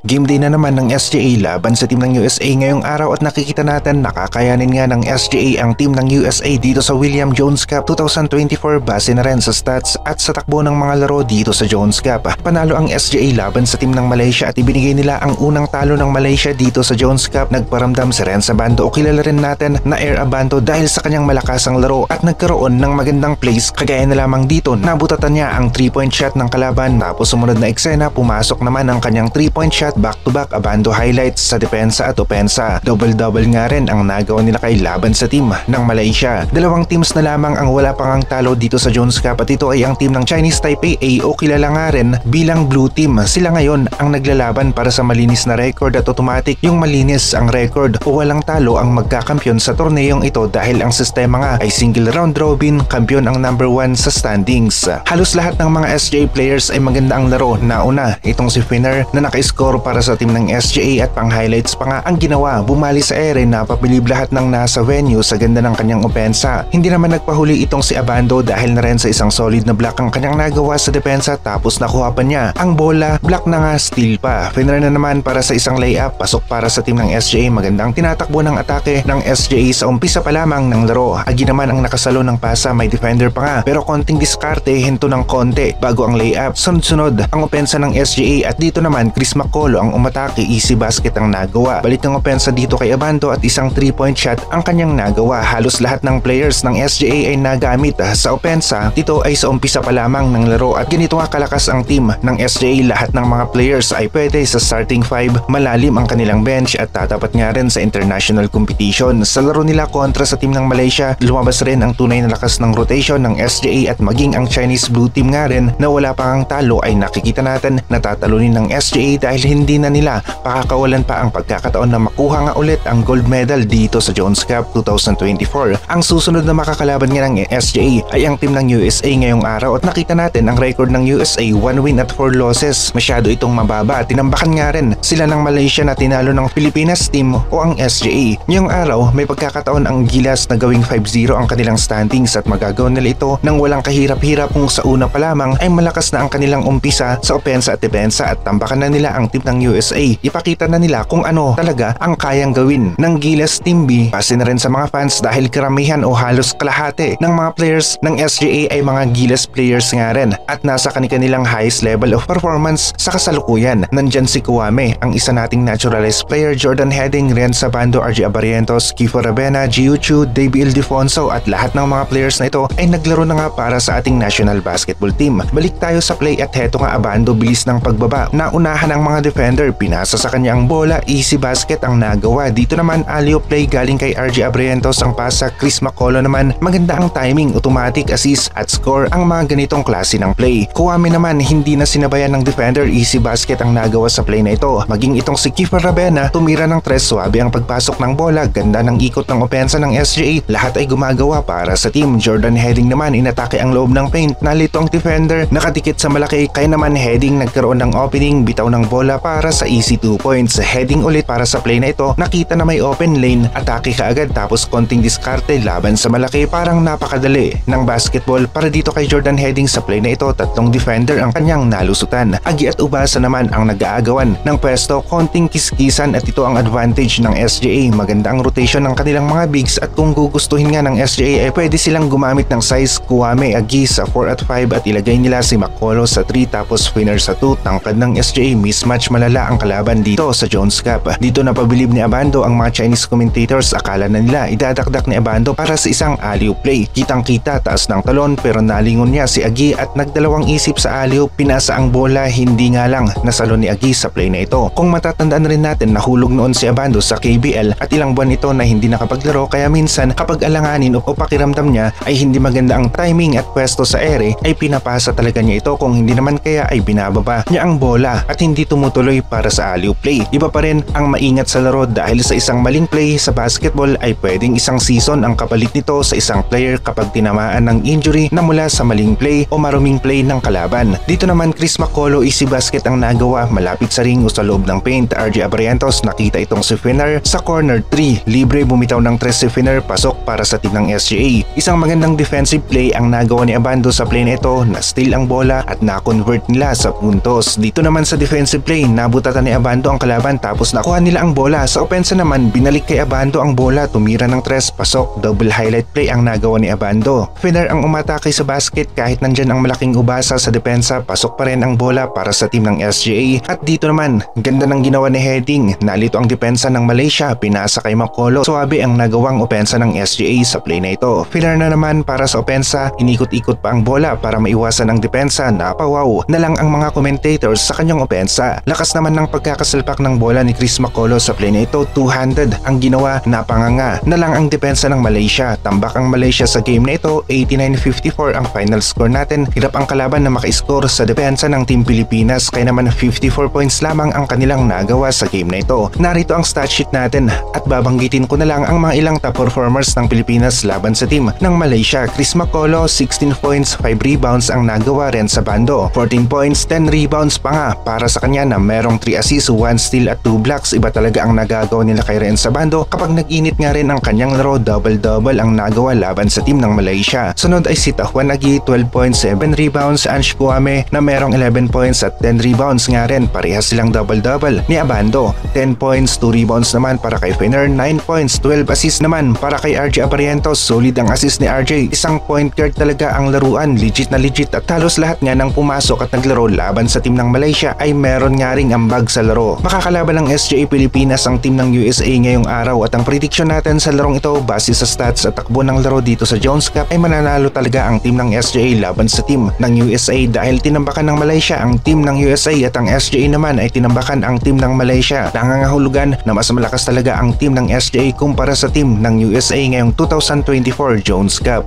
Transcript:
Game day na naman ng SGA laban sa team ng USA ngayong araw at nakikita natin nakakayanin nga ng SGA ang team ng USA dito sa William Jones Cup 2024 base na rin sa stats at sa takbo ng mga laro dito sa Jones Cup. Panalo ang SGA laban sa team ng Malaysia at ibinigay nila ang unang talo ng Malaysia dito sa Jones Cup. Nagparamdam si Renz Abando o kilala rin natin na Air Abando dahil sa kanyang malakasang laro at nagkaroon ng magandang plays. Kagaya na lamang dito, nabutatan niya ang 3-point shot ng kalaban tapos sumunod na eksena pumasok naman ang kanyang 3-point shot back-to-back. Abando highlights sa depensa at opensa. Double-double nga rin ang nagawa nila kay laban sa team ng Malaysia. Dalawang teams na lamang ang wala pang talo dito sa Jones Cup at ito ay ang team ng Chinese Taipei A o kilala nga rin bilang Blue Team. Sila ngayon ang naglalaban para sa malinis na record at automatic yung malinis ang record o walang talo ang magkakampyon sa torneyong ito dahil ang sistema nga ay single round robin, kampyon ang number 1 sa standings. Halos lahat ng mga SGA players ay maganda ang laro. Nauna itong si Finner na naka-score para sa team ng SGA at pang-highlights pa nga ang ginawa. Bumali sa ere, napabilib lahat ng nasa venue sa ganda ng kanyang opensa. Hindi naman nagpahuli itong si Abando dahil na rin sa isang solid na block ang kanyang nagawa sa depensa tapos nakuha pa niya ang bola, block na nga, steal pa. Finner na naman para sa isang layup, pasok para sa team ng SGA. Magandang tinatakbo ng atake ng SGA sa umpisa pa lamang ng laro. Agi naman ang nakasalo ng pasa, may defender pa nga pero konting diskarte, hinto ng konti bago ang layup. Sunod-sunod ang opensa ng SGA at dito naman Chris Macolo ang umatake, easy basket ang nagawa. Balik ng opensa dito kay Abando at isang 3-point shot ang kanyang nagawa. Halos lahat ng players ng SGA ay nagamit sa opensa. Dito ay sa umpisa pa lamang ng laro at ganito nga kalakas ang team ng SGA. Lahat ng mga players ay pwede sa starting 5, malalim ang kanilang bench at tatapat nga rin sa international competition. Sa laro nila kontra sa team ng Malaysia, lumabas rin ang tunay na lakas ng rotation ng SGA at maging ang Chinese Blue Team nga rin na wala pang talo ay nakikita natin natatalunin ng SGA dahil hindi na nila pakakawalan pa ang pagkakataon na makuha nga ulit ang gold medal dito sa Jones Cup 2024. Ang susunod na makakalaban nga ng SGA ay ang team ng USA ngayong araw at nakita natin ang record ng USA 1 win at 4 losses. Masyado itong mababa. Tinambakan nga rin sila ng Malaysia na tinalo ng Pilipinas team o ang SGA. Ngayong araw may pagkakataon ang Gilas na gawing 5-0 ang kanilang standings at magagawa nila ito nang walang kahirap-hirap kung sa una pa lamang ay malakas na ang kanilang umpisa sa opensa at depensa at tambakan na nila ang team ng USA. Ipakita na nila kung ano talaga ang kayang gawin ng Gilas Team B. Base na rin sa mga fans dahil karamihan o halos kalahati ng mga players ng SGA ay mga Gilas players nga rin at nasa kanilang highest level of performance sa kasalukuyan. Nandyan si Kuwame, ang isa nating naturalized player, Jordan Heading, Renz Abando, RJ Abarientos, Kifo Ravena, Jiu Chu, Davey Ildefonso at lahat ng mga players na ito ay naglaro na nga para sa ating national basketball team. Balik tayo sa play at heto nga Abando, bilis ng pagbaba. Naunahan ang mga defender, pinasa sa kanya ang bola, easy basket ang nagawa. Dito naman alley-oop play galing kay RJ Abarientos ang pasa. Chris Macolo naman, maganda ang timing, automatic assist at score ang mga ganitong klase ng play. Kuwame naman hindi na sinabayan ng defender, easy basket ang nagawa sa play na ito. Maging itong si Kifo Ravena, tumira ng tres, swabe ang pagpasok ng bola, ganda ng ikot ng opensa ng SGA. Lahat ay gumagawa para sa team. Jordan Heading naman inatake ang loob ng paint, nalito ang defender, nakadikit sa malaki, kaya naman Heading nagkaroon ng opening, bitaw ng bola para sa easy 2 points. Heading ulit para sa play na ito, nakita na may open lane, atake kaagad tapos konting diskarte laban sa malaki. Parang napakadali ng basketball para dito kay Jordan Heading sa play na ito. Tatlong defender ang kanyang nalusutan. Agi at Ubasa naman ang nag-aagawan ng pwesto, konting kiskisan at ito ang advantage ng SGA. Maganda ang rotation ng kanilang mga bigs at kung gugustuhin nga ng SGA ay pwede silang gumamit ng size. Kuwame, Agi sa 4 at 5 at ilagay nila si Macolo sa 3 tapos Finner sa 2. Tangkad ng SGA, mismatch malala ang kalaban dito sa Jones Cup. Dito napabilib ni Abando ang mga Chinese commentators. Akala na nila idadakdak ni Abando para sa isang alley-oop play. Kitang-kita taas ng talon pero nalingon niya si Agi at nagdalawang isip sa alley-oop. Pinasa ang bola, hindi nga lang nasalo ni Agi sa play na ito. Kung matatandaan rin natin, nahulog noon si Abando sa KBL at ilang buwan ito na hindi nakapaglaro kaya minsan kapag alanganin o pakiramdam niya ay hindi maganda ang timing at pwesto sa ere ay pinapasa talaga niya ito, kung hindi naman kaya ay binababa niya ang bola at hindi tumutuloy para sa alley-oop play. Iba pa rin ang maingat sa laro dahil sa isang maling play sa basketball ay pwedeng isang season ang kapalit nito sa isang player kapag tinamaan ng injury na mula sa maling play o maruming play ng kalaban. Dito naman Chris Macolo, easy basket ang nagawa malapit sa ring o sa loob ng paint. RJ Abarientos, nakita itong si Finner sa corner 3, libre bumitaw ng 3 si Finner, pasok para sa team ng SGA. Isang magandang defensive play ang nagawa ni Abando sa play na ito, na steal ang bola at na-convert nila sa puntos. Dito naman sa defensive play, nabutatan ni Abando ang kalaban tapos nakuha nila ang bola. Sa opensa naman, binalik kay Abando ang bola, tumira ng 3, pasok, double highlight play ang nagawa ni Abando. Fener ang umatake sa basket kahit nandyan ang malaking ubasa sa depensa, pasok pa rin ang bola para sa team ng SGA. At dito naman, ganda ng ginawa ni Heading, nalito ang depensa ng Malaysia, pinasa kay Makolo. Suwabe ang nagawang opensa ng SGA sa play na ito. Fener na naman para sa opensa, inikot-ikot pa ang bola para maiwasan ang depensa. Napawaw na lang ang mga commentators sa kanyang opensa. Lakas naman ng pagkakasalpak ng bola ni Chris Makolo sa play na ito, two-handed ang ginawa, napanganga na lang ang depensa ng Malaysia. Tambak ang Malaysia sa game na ito, 89-54 ang final score natin. Hirap ang kalaban na maka-score sa depensa ng Team Pilipinas, kaya naman 54 points lamang ang kanilang nagawa sa game na ito. Narito ang stat sheet natin at babanggitin ko na lang ang mga ilang top performers ng Pilipinas laban sa team ng Malaysia. Chris Makolo, 16 points, 5 rebounds ang nagawa rin sa bando. 14 points, 10 rebounds pa nga para sa kanya na merong 3 assists, 1 steal at 2 blocks. Iba talaga ang nagagawa nila kay Ren sa bando. Kapag nag-init nga rin ang kanyang laro, double-double ang nagawa laban sa team ng Malaysia. Sunod ay si Tahwan Agi, 12 points, 7 rebounds. Ange Kouame na merong 11 points at 10 rebounds nga rin. Parehas silang double-double ni Abando. 10 points, 2 rebounds naman para kay Fener, 9 points, 12 assists naman para kay RJ Abarientos. Solid ang assist ni RJ. Isang point guard talaga ang laruan, legit na legit, at halos lahat nga ng pumasok at naglaro laban sa team ng Malaysia ay meron nga ring ambag sa laro. Makakalaban ng SGA Pilipinas ang team ng USA ngayong araw at ang prediction natin sa larong ito base sa stats at takbo ng laro dito sa Jones Cup ay mananalo talaga ang team ng SGA laban sa team ng USA dahil tinambakan ng Malaysia ang team ng USA at ang SGA naman ay tinambakan ang team ng Malaysia. Nangangahulugan na mas malakas talaga ang team ng SGA kumpara sa team ng USA ngayong 2024 Jones Cup.